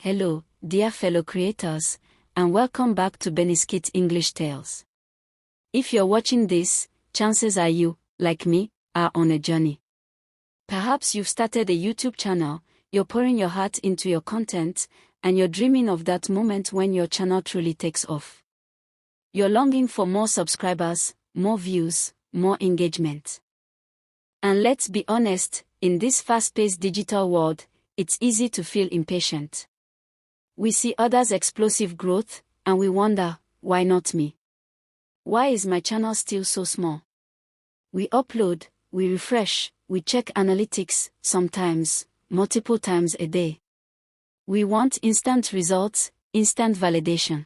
Hello, dear fellow creators, and welcome back to Bennyskit English Tales. If you're watching this, chances are you, like me, are on a journey. Perhaps you've started a YouTube channel, you're pouring your heart into your content, and you're dreaming of that moment when your channel truly takes off. You're longing for more subscribers, more views, more engagement. And let's be honest, in this fast-paced digital world, it's easy to feel impatient. We see others' explosive growth, and we wonder, why not me? Why is my channel still so small? We upload, we refresh, we check analytics, sometimes, multiple times a day. We want instant results, instant validation.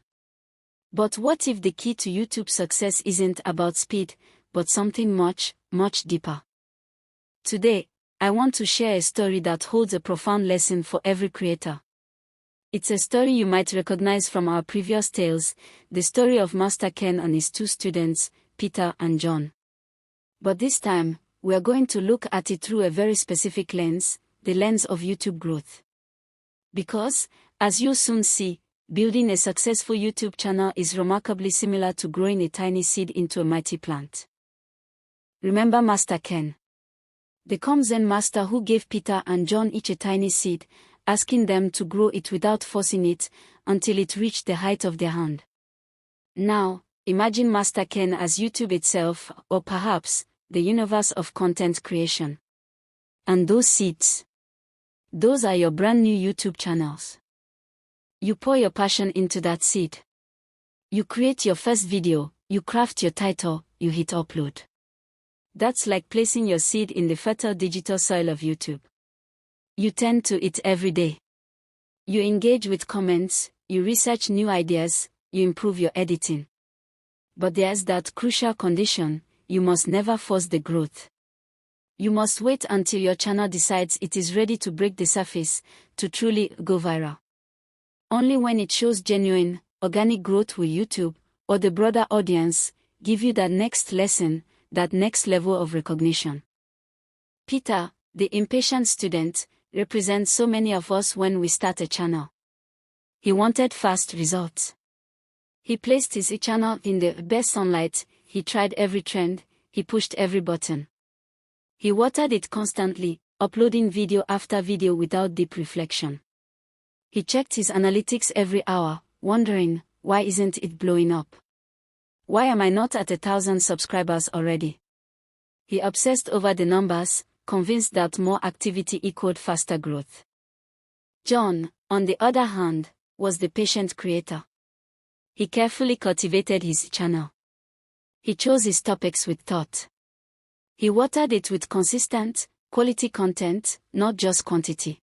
But what if the key to YouTube success isn't about speed, but something much, much deeper? Today, I want to share a story that holds a profound lesson for every creator. It's a story you might recognize from our previous tales, the story of Master Ken and his two students, Peter and John. But this time, we are going to look at it through a very specific lens, the lens of YouTube growth. Because, as you'll soon see, building a successful YouTube channel is remarkably similar to growing a tiny seed into a mighty plant. Remember Master Ken? The calm Zen master who gave Peter and John each a tiny seed, asking them to grow it without forcing it, until it reached the height of their hand. Now, imagine Master Ken as YouTube itself, or perhaps, the universe of content creation. And those seeds, those are your brand new YouTube channels. You pour your passion into that seed. You create your first video, you craft your title, you hit upload. That's like placing your seed in the fertile digital soil of YouTube. You tend to it every day. You engage with comments, you research new ideas, you improve your editing. But there's that crucial condition: you must never force the growth. You must wait until your channel decides it is ready to break the surface, to truly go viral. Only when it shows genuine, organic growth will YouTube, or the broader audience, give you that next lesson, that next level of recognition. Peter, the impatient student, represents so many of us when we start a channel. He wanted fast results. He placed his channel in the best sunlight, he tried every trend, he pushed every button. He watered it constantly, uploading video after video without deep reflection. He checked his analytics every hour, wondering, why isn't it blowing up? Why am I not at 1,000 subscribers already? He obsessed over the numbers, convinced that more activity equaled faster growth. John, on the other hand, was the patient creator. He carefully cultivated his channel. He chose his topics with thought. He watered it with consistent, quality content, not just quantity.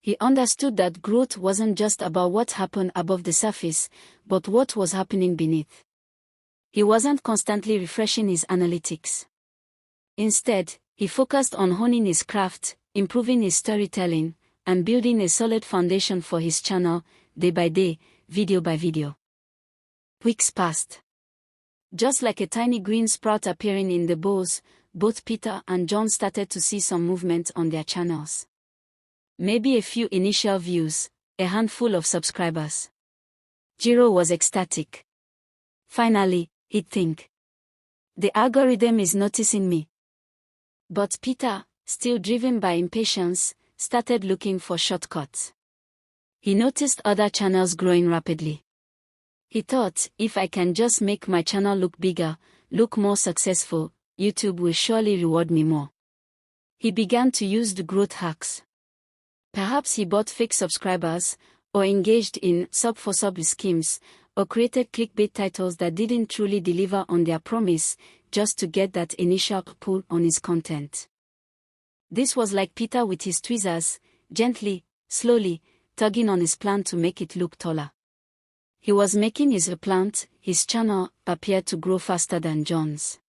He understood that growth wasn't just about what happened above the surface, but what was happening beneath. He wasn't constantly refreshing his analytics. Instead, he focused on honing his craft, improving his storytelling, and building a solid foundation for his channel, day by day, video by video. Weeks passed. Just like a tiny green sprout appearing in the bowls, both Peter and John started to see some movement on their channels. Maybe a few initial views, a handful of subscribers. Jiro was ecstatic. Finally, he'd think, the algorithm is noticing me. But Peter, still driven by impatience, started looking for shortcuts. He noticed other channels growing rapidly. He thought, if I can just make my channel look bigger, look more successful, YouTube will surely reward me more. He began to use the growth hacks. Perhaps he bought fake subscribers, or engaged in sub-for-sub schemes, or created clickbait titles that didn't truly deliver on their promise, just to get that initial pull on his content. This was like Peter with his tweezers, gently, slowly, tugging on his plant to make it look taller. He was making his plant, his channel, appear to grow faster than John's.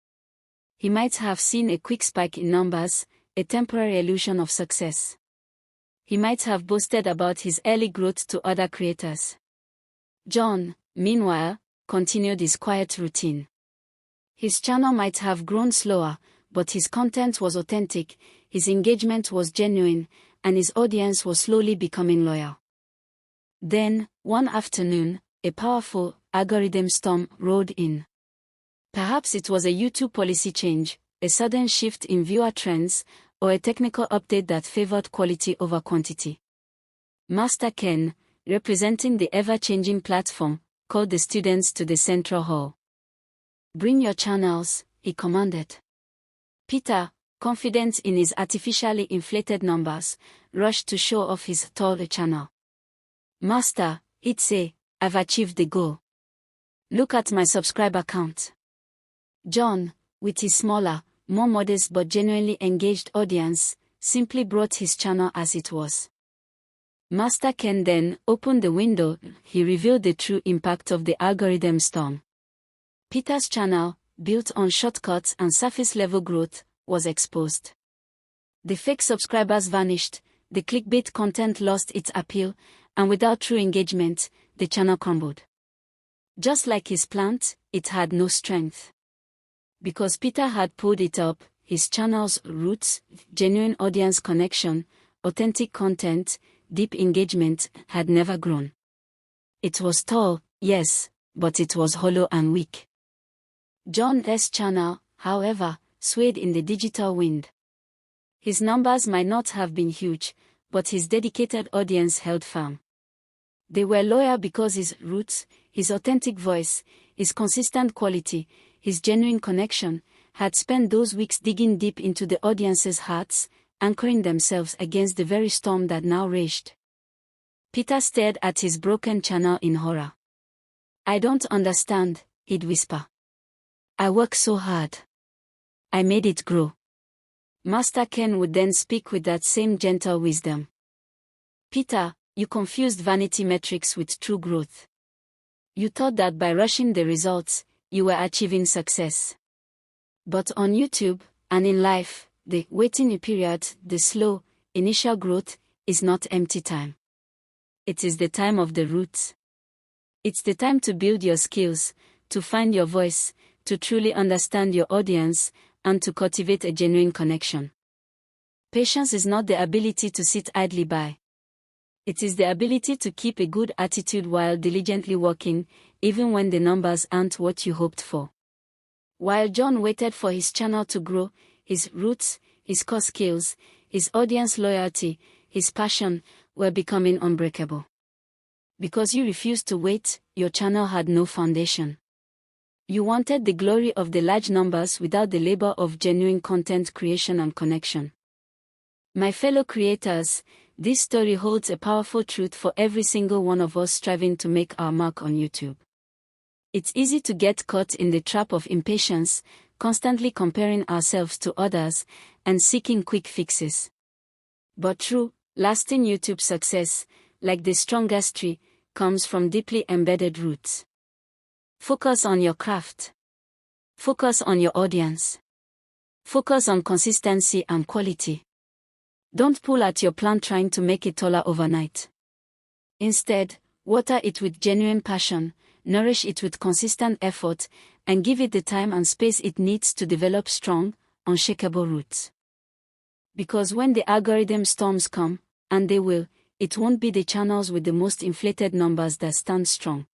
He might have seen a quick spike in numbers, a temporary illusion of success. He might have boasted about his early growth to other creators. John, meanwhile, continued his quiet routine. His channel might have grown slower, but his content was authentic, his engagement was genuine, and his audience was slowly becoming loyal. Then, one afternoon, a powerful algorithm storm rolled in. Perhaps it was a YouTube policy change, a sudden shift in viewer trends, or a technical update that favored quality over quantity. Master Ken, representing the ever-changing platform, called the students to the central hall. "Bring your channels," he commanded. Peter, confident in his artificially inflated numbers, rushed to show off his taller channel. "Master," he'd say, "I've achieved the goal. Look at my subscriber count." John, with his smaller, more modest but genuinely engaged audience, simply brought his channel as it was. Master Ken then opened the window. He revealed the true impact of the algorithm storm. Peter's channel, built on shortcuts and surface-level growth, was exposed. The fake subscribers vanished, the clickbait content lost its appeal, and without true engagement, the channel crumbled. Just like his plant, it had no strength. Because Peter had pulled it up, his channel's roots, genuine audience connection, authentic content, deep engagement, had never grown. It was tall, yes, but it was hollow and weak. John's channel, however, swayed in the digital wind. His numbers might not have been huge, but his dedicated audience held firm. They were loyal because his roots, his authentic voice, his consistent quality, his genuine connection, had spent those weeks digging deep into the audience's hearts, anchoring themselves against the very storm that now raged. Peter stared at his broken channel in horror. "I don't understand," he'd whisper. "I work so hard. I made it grow." Master Ken would then speak with that same gentle wisdom. "Peter, you confused Vanity Metrics with true growth. You thought that by rushing the results, you were achieving success. But on YouTube, and in life, the waiting period, the slow, initial growth, is not empty time. It is the time of the roots. It's the time to build your skills, to find your voice, to truly understand your audience, and to cultivate a genuine connection. Patience is not the ability to sit idly by. It is the ability to keep a good attitude while diligently working, even when the numbers aren't what you hoped for." While John waited for his channel to grow, his roots, his core skills, his audience loyalty, his passion, were becoming unbreakable. Because you refused to wait, your channel had no foundation. You wanted the glory of the large numbers without the labor of genuine content creation and connection. My fellow creators, this story holds a powerful truth for every single one of us striving to make our mark on YouTube. It's easy to get caught in the trap of impatience, constantly comparing ourselves to others, and seeking quick fixes. But true, lasting YouTube success, like the strongest tree, comes from deeply embedded roots. Focus on your craft. Focus on your audience. Focus on consistency and quality. Don't pull at your plant trying to make it taller overnight. Instead, water it with genuine passion, nourish it with consistent effort, and give it the time and space it needs to develop strong, unshakable roots. Because when the algorithm storms come, and they will, it won't be the channels with the most inflated numbers that stand strong.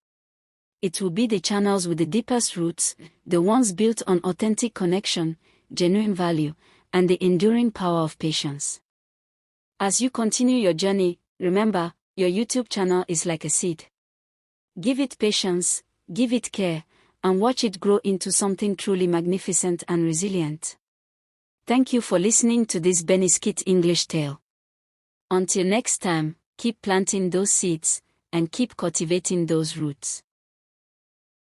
It will be the channels with the deepest roots, the ones built on authentic connection, genuine value, and the enduring power of patience. As you continue your journey, remember, your YouTube channel is like a seed. Give it patience, give it care, and watch it grow into something truly magnificent and resilient. Thank you for listening to this Bennyskit English tale. Until next time, keep planting those seeds, and keep cultivating those roots.